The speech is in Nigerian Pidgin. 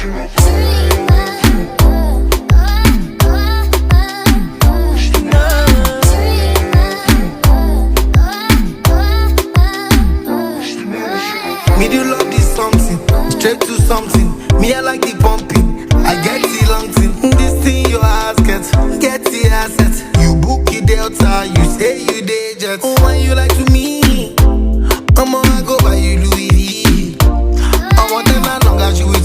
Me do love this something, straight to something. Me I like the pumping, I get the long thing. This thing your ass get the asset. You book your Delta, you say you day jet. When you like to me, I go buy you Louis V. I want them as long as you with